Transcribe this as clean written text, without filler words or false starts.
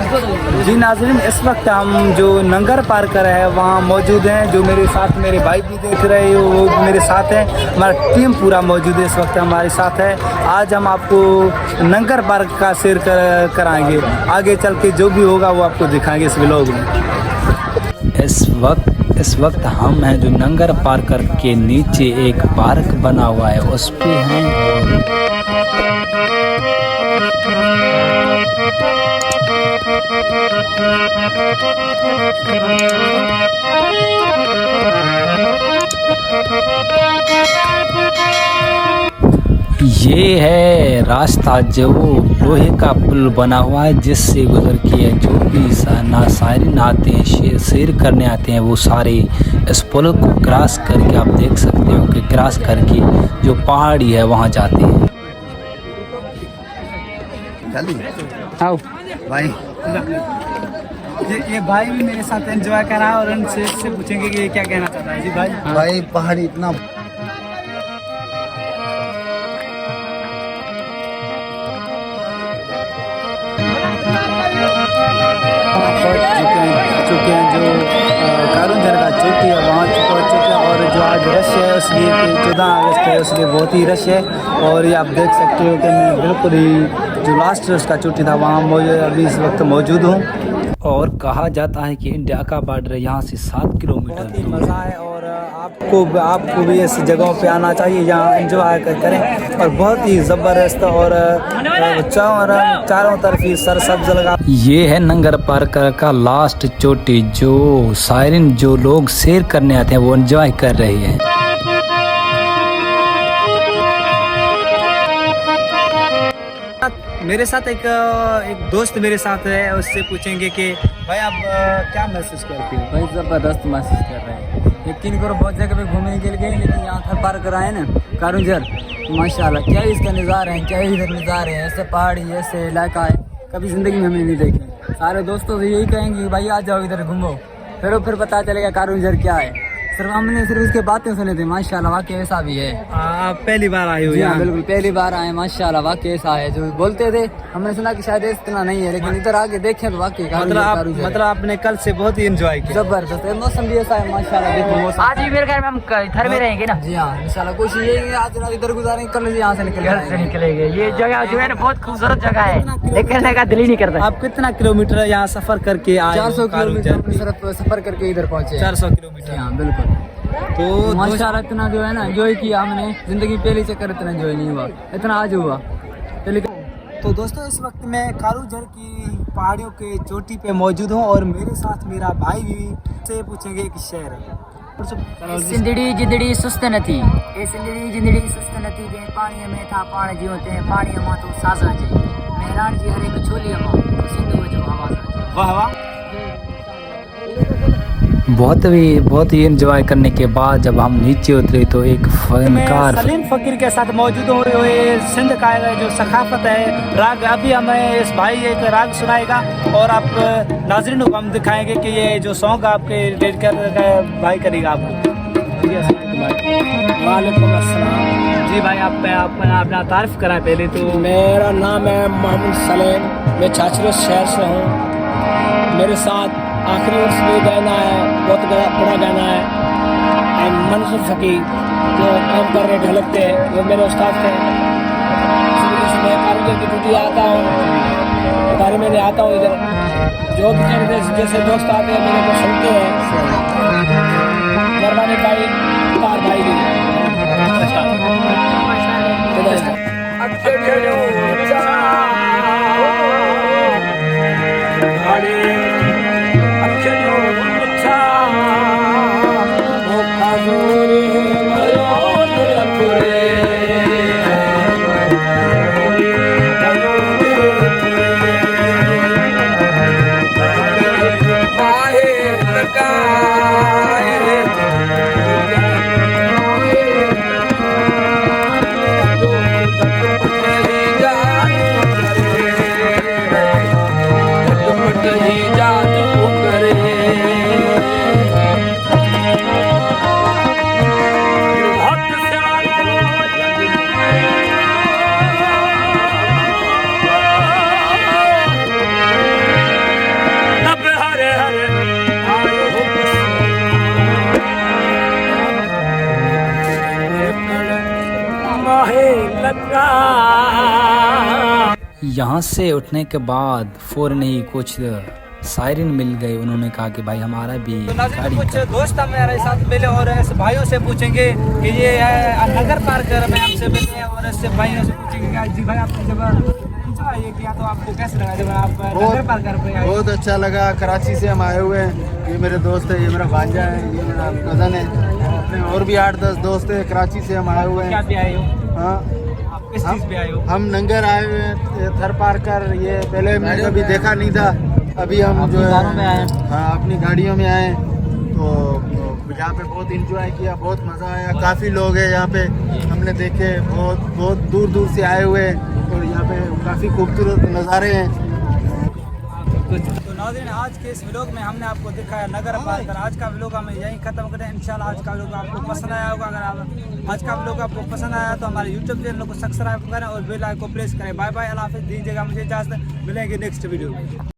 जी नाज़रीन, इस वक्त हम जो नंगर पार्क कर रहे हैं वहाँ मौजूद हैं। जो मेरे साथ मेरे भाई भी देख रहे हो वो मेरे साथ हैं। हमारा टीम पूरा मौजूद है, इस वक्त हमारे साथ है। आज हम आपको नंगर पार्क का सैर कराएंगे। आगे चल के जो भी होगा वो आपको दिखाएंगे इस व्लॉग में। इस वक्त हम हैं जो नंगर पार्क के नीचे एक पार्क बना हुआ है उस पे हैं। ये है रास्ता जो लोहे का पुल बना हुआ है जिससे गुजर के जो भी साइरिन आते हैं सैर करने आते हैं वो सारे इस पुल को क्रॉस करके आप देख सकते हो कि क्रॉस करके जो पहाड़ी है वहाँ जाते हैं। आओ भाई, ये भाई भी मेरे साथ एंजॉय कर रहा है और उनसे पूछेंगे कि ये क्या कहना चाहता है। जी भाई। भाई पहाड़ी इतना चुके हैं जो कारुंझर का चोटी है वहाँ पहुँच चुके हैं। और जो आज रश है उसलिए 14 अगस्त है इसलिए बहुत ही रश है। और ये आप देख सकते हो कि मैं बिल्कुल ही जो लास्ट उसका चोटी था वहाँ अभी इस वक्त मौजूद हूँ। और कहा जाता है कि इंडिया का बॉर्डर यहाँ से 7 किलोमीटर बहुत ही मज़ा है। और आपको भी ऐसी जगहों पे आना चाहिए जहाँ एंजॉय करें। और बहुत ही ज़बरदस्त और चारों तरफ ही सरसब्ज लगा। ये है नंगर पार्क का लास्ट चोटी जो साइरिन जो लोग सैर करने आते हैं वो एंजॉय कर रहे हैं। मेरे साथ एक दोस्त मेरे साथ है, उससे पूछेंगे कि भाई आप क्या महसूस करते हैं। भाई ज़बरदस्त महसूस कर रहे हैं। यकीन करो बहुत जगह पे घूमने के लिए गए लेकिन यहाँ पर पार्क कराए ना कारुंझर, माशाल्लाह क्या इसका नज़ारा है, क्या इधर नज़ारे हैं। ऐसे पहाड़ी ऐसे इलाका है कभी ज़िंदगी में हमने नहीं देखे। सारे दोस्तों से यही कहेंगे कि भाई आ जाओ इधर घूमो, फिर पता चलेगा कारुंझर क्या है। सिर्फ हमने सिर्फ इसके बातें सुने थे, माशाल्लाह वाकई ऐसा भी है। आप पहली बार आए हो जी यहाँ? हाँ बिल्कुल पहली बार आए, माशाल्लाह वाकई ऐसा है। जो बोलते थे हमने सुना कि शायद इतना नहीं है लेकिन इधर आके देखें तो वाकई मतलब आपने कल से बहुत ही एंजॉय किया। जबरदस्त है, मौसम भी ऐसा है माशाल्लाह। देखो मौसम आज भी मेरे घर में हम घर में रहेंगे ना। जी हाँ इंशाल्लाह कोशिश यही है आज रात इधर गुजारेंगे, कल यहाँ से निकलेंगे। ये जगह जो है ना बहुत खूबसूरत जगह है, देखने का दिल ही नहीं करता। आप कितना किलोमीटर यहाँ सफर करके आए? 400 किलोमीटर सिर्फ सफर करके इधर पहुँचे। 400 किलोमीटर। हाँ बिल्कुल। तो माशाल्लाह इतना जो है ना एंजॉय किया हमने, जिंदगी पहले चक्कर इतना एंजॉय नहीं हुआ इतना आज हुआ। तो दोस्तों इस वक्त मैं कारुंझर की पहाड़ियों के चोटी पे मौजूद हूँ और मेरे साथ मेरा भाई भी से पूछेंगे एक शेर। जिंदड़ी सुस्त न थी, जिंदड़ी सुस्त न थी, पानी में था पानी जीवते पानी अमा तो साजा जी मेहरान जी हर एक छोली अमा तो सिंधु जो आवाज। वाह वाह। बहुत ही एंजॉय करने के बाद जब हम नीचे उतरे तो एक फनकार सलीम फकीर के साथ मौजूद हूँ। ये सिंध का जो सकाफत है राग, अभी हमें इस भाई एक राग सुनाएगा और आप नाज़रीन को हम दिखाएंगे कि ये जो सॉन्ग आपके डेडिकेट भाई करेगा आपको। वालेकुम अस्सलाम। जी भाई आप अपना तारीफ कराएं पहले तो। मेरा नाम है मोहम्मद सलीम, मैं छाछरस शहर से हूँ। मेरे साथ आखिरी वर्ष में गाना है, बहुत बड़ा गाना है। मंसूर फकीर जो काम कर रहे ढलक थे वो मेरे उस्ताद थे। मैं कारुंझर की ड्यूटी आता हूँ, बारे में आता हूँ इधर जो भी जैसे दोस्त आते हैं मेरे को सुनते हैं। मेहरबानी भाई तार भाई भी यहाँ से उठने के बाद फौरन ही कुछ सायरन मिल गए। उन्होंने कहा कि भाई हमारा भी तो नाज़रीन, गाड़ी कुछ दोस्त हमारे साथ मिले और ऐसे भाइयों से पूछेंगे कि ये है नगर पार्क में हमसे मिले हैं और ऐसे भाइयों से पूछेंगे कि जी भाई आपने जब ये किया तो आपको कैसे लगा जब आप नगर पार्क पे आए? बहुत अच्छा लगा। कराची से हम आए हुए हैं, ये मेरे दोस्त है, ये मेरा भांजा है, ये मेरा कज़न है, अपने और भी 8-10 दोस्त हैं। कराची से हम आए हुए क्या हैं। भी आए हो हाँ, आप किस चीज़ पे आए हो? हम नंगर आए हुए हैं, थर पार कर। ये पहले हमने कभी देखा नहीं था, अभी हम जो है हाँ अपनी गाड़ियों में आए तो यहाँ पे बहुत इंजॉय किया, बहुत मज़ा आया। काफ़ी लोग हैं यहाँ पे, हमने देखे, बहुत दूर दूर से आए हुए हैं और यहाँ पे काफ़ी खूबसूरत नज़ारे हैं। तो नाज़रीन, आज के इस व्लॉग में हमने आपको दिखाया नगर पार्क। आज का व्लॉग हम यहीं ख़त्म करें। इंशाल्लाह आज का व्लॉग आपको पसंद आया होगा। अगर आप आज का व्लॉग आपको पसंद आया तो हमारे यूट्यूब चैनल को सब्सक्राइब करें और बेल आइकन को प्रेस करें। बाय बाय, अल्लाह हाफ़िज़। दीजिएगा मुझे इजाज़त, मिलेंगे नेक्स्ट वीडियो में।